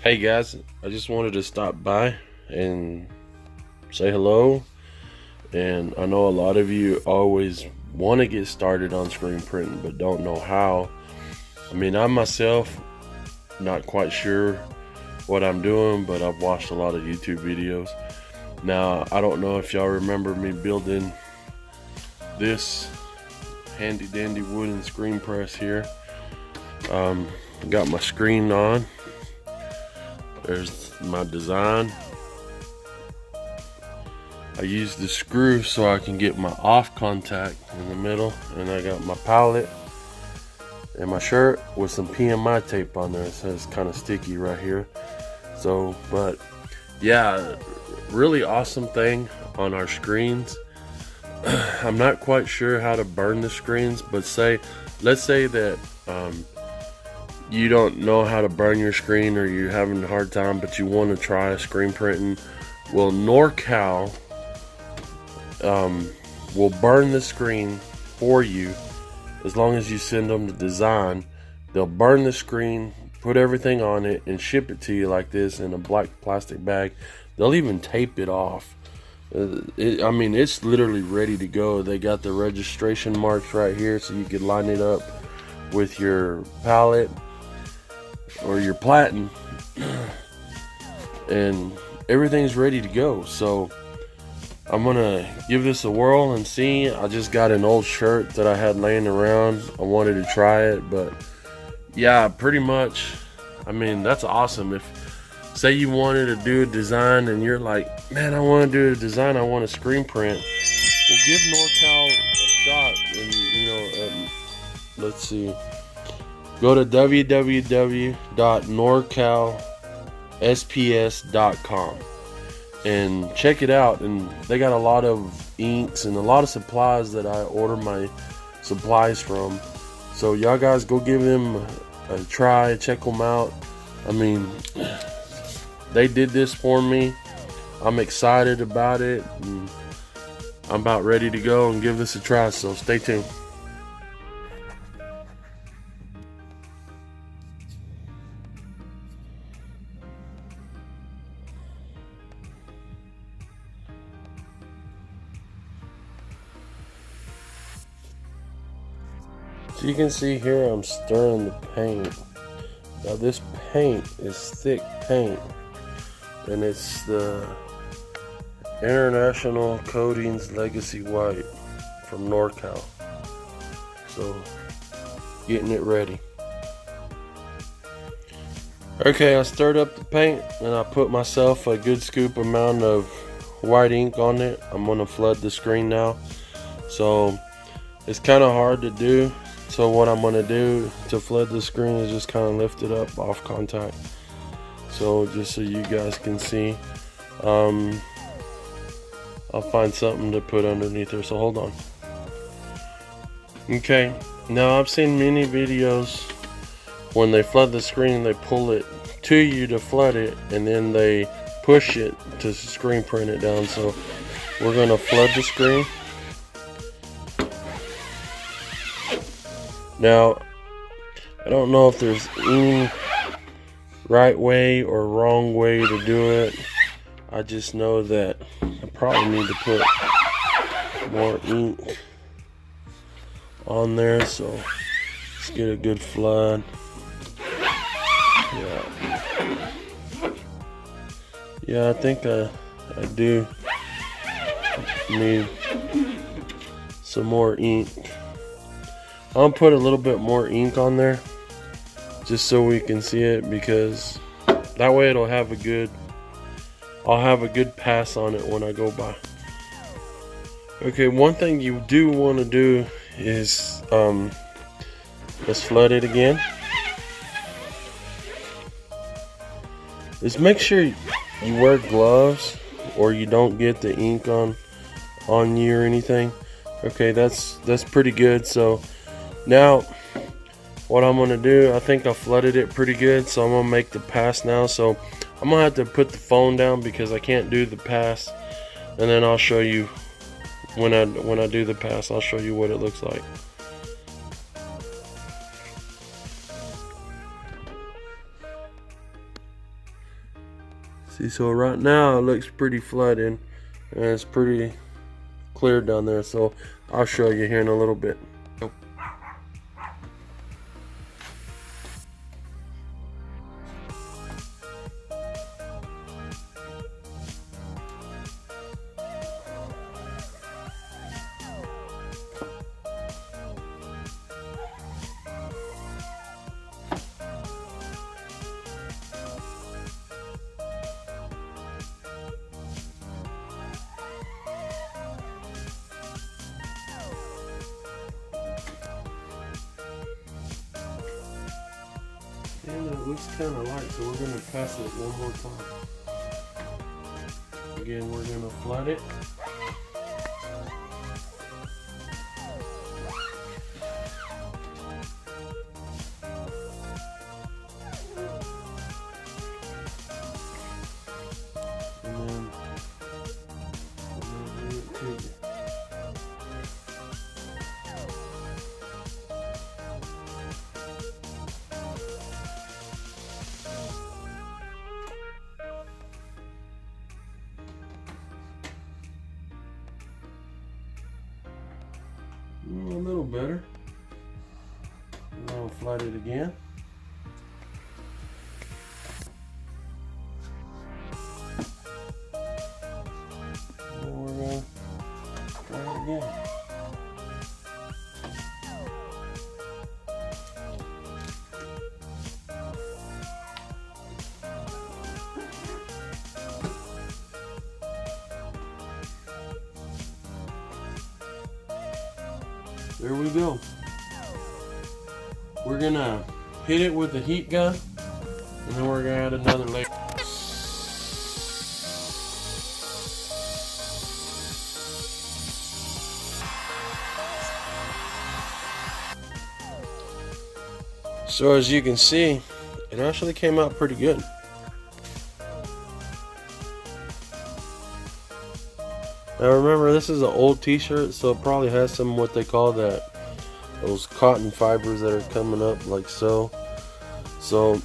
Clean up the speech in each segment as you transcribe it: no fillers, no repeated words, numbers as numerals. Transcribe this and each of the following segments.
Hey guys, I just wanted to stop by and say hello. And I know a lot of you always want to get started on screen printing but don't know how. I mean, I myself not quite sure what I'm doing, but I've watched a lot of YouTube videos. Now, I don't know if y'all remember me building this handy dandy wooden screen press here. Got my screen on. There's my design. I use the screw so I can get my off contact in the middle, and I got my palette and my shirt with some PMI tape on there, so it's kind of sticky right here. So, but yeah, really awesome thing on our screens. I'm not quite sure how to burn the screens, but let's say that you don't know how to burn your screen, or you're having a hard time but you want to try screen printing. Well, NorCal will burn the screen for you as long as you send them the design. They'll burn the screen, put everything on it, and ship it to you like this in a black plastic bag. They'll even tape it off. I mean, it's literally ready to go. They got the registration marks right here, so you could line it up with your palette or your platen, and everything's ready to go. So I'm gonna give this a whirl and see. I just got an old shirt that I had laying around. I wanted to try it, but yeah, pretty much, I mean, that's awesome. If say you wanted to do a design and you're like, man, I want to do a design, I want a screen print, well, give NorCal a shot. And let's see, go to www.norcalsps.com and check it out. And they got a lot of inks and a lot of supplies that I order my supplies from. So y'all guys go give them a try, check them out. I mean, they did this for me. I'm excited about it, and I'm about ready to go and give this a try, so stay tuned. So you can see here I'm stirring the paint. Now this paint is thick paint, and it's the International Coatings Legacy White from NorCal. So getting it ready. Okay, I stirred up the paint and I put myself a good scoop amount of white ink on it. I'm gonna flood the screen now. So it's kind of hard to do. So what I'm gonna do to flood the screen is just kind of lift it up off contact. So just so you guys can see, I'll find something to put underneath there, so hold on. Okay, now I've seen many videos when they flood the screen, they pull it to you to flood it, and then they push it to screen print it down. So we're gonna flood the screen. Now, I don't know if there's any right way or wrong way to do it. I just know that I probably need to put more ink on there, so let's get a good flood. Yeah, I think I do need some more ink. I'll put a little bit more ink on there just so we can see it, because that way it'll have a good, I'll have a good pass on it when I go by. Okay, one thing you do want to do is let's flood it again. Just make sure you wear gloves or you don't get the ink on you or anything. Okay, that's pretty good. So now what I'm gonna do, I think I flooded it pretty good, so I'm gonna make the pass now. So I'm gonna have to put the phone down because I can't do the pass, and then I'll show you when I do the pass. I'll show you what it looks like. See, so right now it looks pretty flooded and it's pretty clear down there, so I'll show you here in a little bit. And it looks kind of light, so we're going to pass it one more time. Again, we're going to flood it. And then we're going to do it to you. A little better. And I'll flood it again. And then we're going to try it again. There we go. We're gonna hit it with the heat gun, and then we're gonna add another layer. So as you can see, it actually came out pretty good. Now remember, this is an old t-shirt, so it probably has some what they call those cotton fibers that are coming up like so. So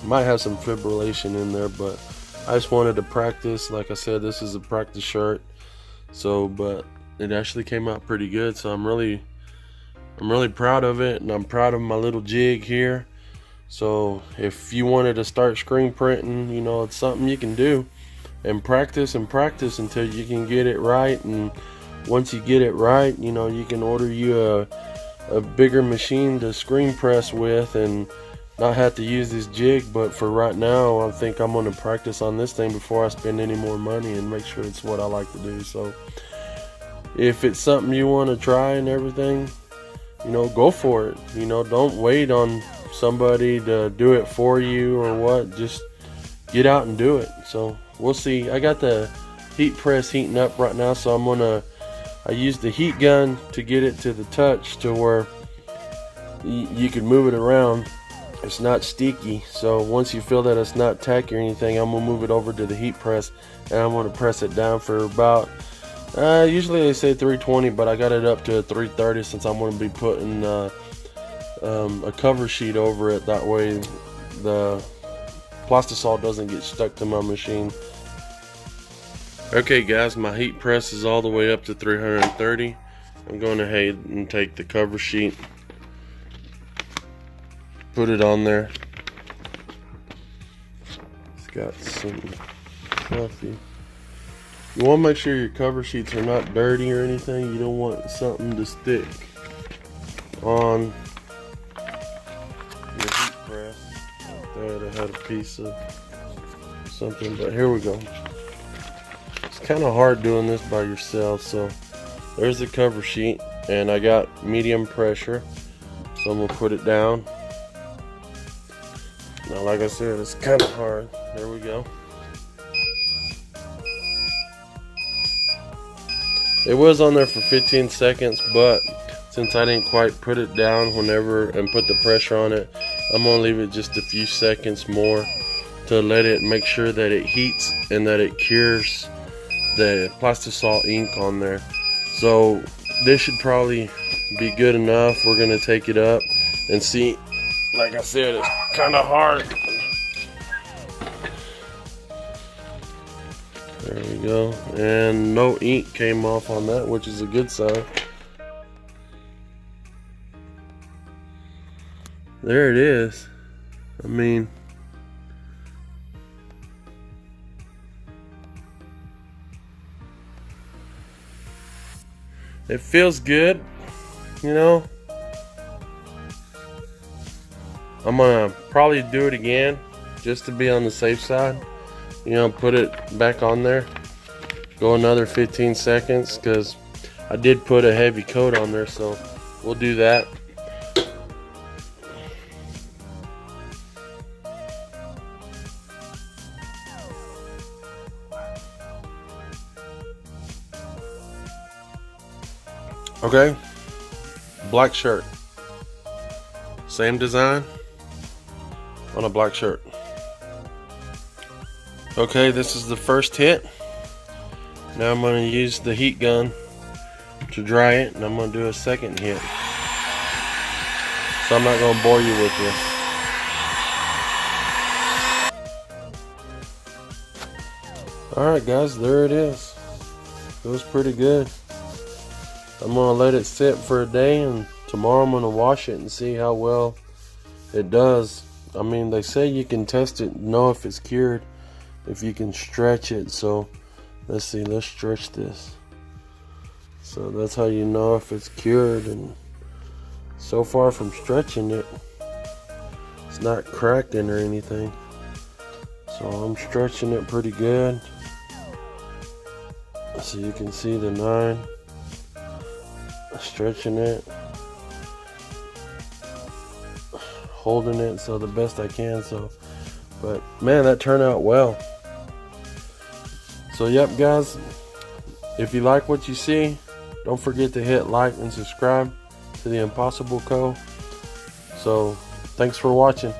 might have some fibrillation in there, but I just wanted to practice. Like I said, this is a practice shirt. So, but it actually came out pretty good. So I'm really proud of it, and I'm proud of my little jig here. So if you wanted to start screen printing, you know, it's something you can do. And practice until you can get it right. And once you get it right, you know, you can order you a bigger machine to screen press with and not have to use this jig. But for right now, I think I'm going to practice on this thing before I spend any more money and make sure it's what I like to do. So if it's something you want to try and everything, you know, go for it. You know, don't wait on somebody to do it for you or what. Just get out and do it. So we'll see. I got the heat press heating up right now, so I used the heat gun to get it to the touch to where you can move it around. It's not sticky. So once you feel that it's not tacky or anything, I'm gonna move it over to the heat press, and I'm gonna press it down for about usually they say 320, but I got it up to 330 since I'm gonna be putting a cover sheet over it. That way the plastisol doesn't get stuck to my machine. Okay guys, my heat press is all the way up to 330. I'm going ahead and take the cover sheet, put it on there. It's got some fluffy. You want to make sure your cover sheets are not dirty or anything. You don't want something to stick on your heat press. Like that, I had a piece of something, but here we go. It's kind of hard doing this by yourself. So there's the cover sheet, and I got medium pressure, so I'm gonna put it down. Now like I said, it's kind of hard. There we go. It was on there for 15 seconds, but since I didn't quite put it down whenever and put the pressure on it, I'm gonna leave it just a few seconds more to let it make sure that it heats and that it cures the plastisol ink on there. So this should probably be good enough. We're gonna take it up and see. Like I said, it's kind of hard. you go. And no ink came off on that, which is a good sign. There it is. I mean, it feels good, you know. I'm gonna probably do it again just to be on the safe side. You know, put it back on there. Go another 15 seconds because I did put a heavy coat on there, so we'll do that. Okay, black shirt. Same design on a black shirt. Okay, this is the first hit. Now I'm going to use the heat gun to dry it, and I'm going to do a second hit. So I'm not going to bore you with this. Alright guys, there it is. Feels pretty good. I'm going to let it sit for a day, and tomorrow I'm going to wash it and see how well it does. I mean, they say you can test it, know if it's cured, if you can stretch it. So let's see, let's stretch this. So that's how you know if it's cured. And so far from stretching it, it's not cracking or anything. So I'm stretching it pretty good. So you can see the 9. Stretching it, holding it so the best I can. So, but man, that turned out well. So yep guys, if you like what you see, don't forget to hit like and subscribe to the Impossible Co. So thanks for watching.